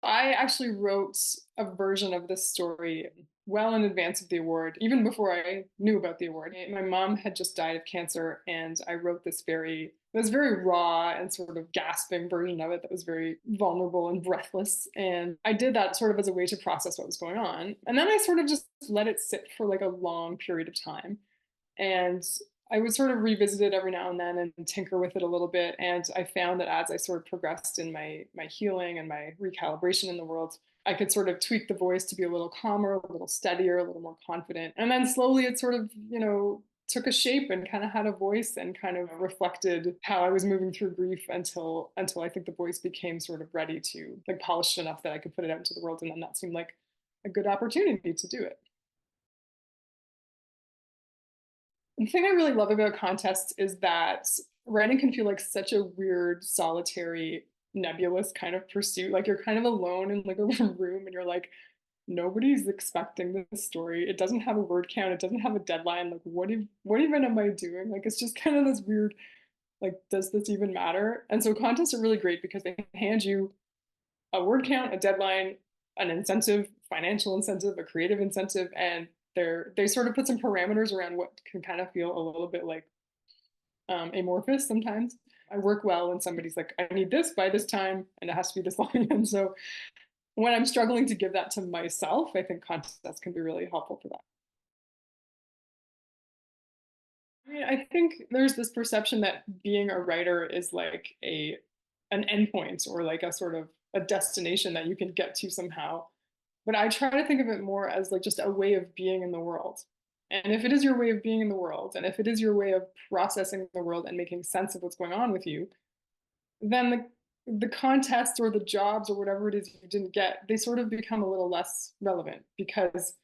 I actually wrote a version of this story well in advance of the award, even before I knew about the award. My mom had just died of cancer, and I wrote this very raw and sort of gasping version of it that was very vulnerable and breathless. And I did that sort of as a way to process what was going on. And then I sort of just let it sit for like a long period of time. And I would sort of revisit it every now and then and tinker with it a little bit. And I found that as I sort of progressed in my healing and my recalibration in the world, I could sort of tweak the voice to be a little calmer, a little steadier, a little more confident. And then slowly it sort of, took a shape and kind of had a voice and kind of reflected how I was moving through grief until I think the voice became sort of ready to like polished enough that I could put it out into the world. And then that seemed like a good opportunity to do it. The thing I really love about contests is that writing can feel like such a weird, solitary, nebulous kind of pursuit. Like you're kind of alone in like a room and you're like, nobody's expecting this story. It doesn't have a word count. It doesn't have a deadline. Like what even am I doing? Like it's just kind of this weird, like, does this even matter? And so contests are really great because they hand you a word count, a deadline, an incentive, financial incentive, a creative incentive, and they sort of put some parameters around what can kind of feel a little bit like amorphous sometimes. I work well when somebody's like, I need this by this time, and it has to be this long. And so when I'm struggling to give that to myself, I think contests can be really helpful for that. I mean, I think there's this perception that being a writer is like a an endpoint or like a sort of a destination that you can get to somehow. But I try to think of it more as like just a way of being in the world. And if it is your way of being in the world, and if it is your way of processing the world and making sense of what's going on with you, then the contests or the jobs or whatever it is you didn't get, they sort of become a little less relevant because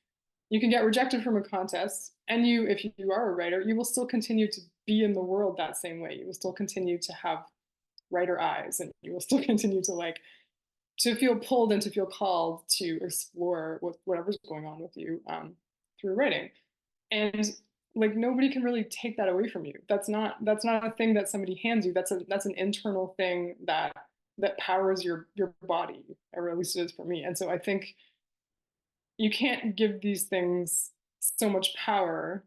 you can get rejected from a contest, and you, if you are a writer, you will still continue to be in the world that same way. You will still continue to have writer eyes, and you will still continue to like to feel pulled and to feel called to explore whatever's going on with you through writing. And like nobody can really take that away from you. That's not a thing that somebody hands you. That's an internal thing that powers your body, or at least it is for me. And so I think you can't give these things so much power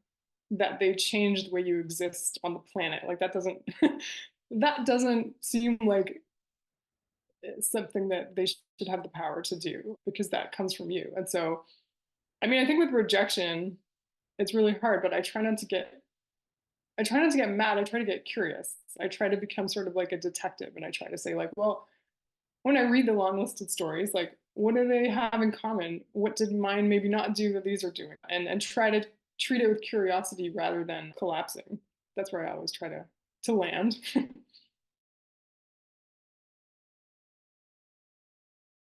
that they change the way you exist on the planet. Like that doesn't that doesn't seem like something that they should have the power to do because that comes from you. And so, I mean, I think with rejection, it's really hard, but I try not to get mad. I try to get curious. I try to become sort of like a detective, and I try to say like, well, when I read the long listed stories, like what do they have in common? What did mine maybe not do that these are doing? And try to treat it with curiosity rather than collapsing. That's where I always try to land.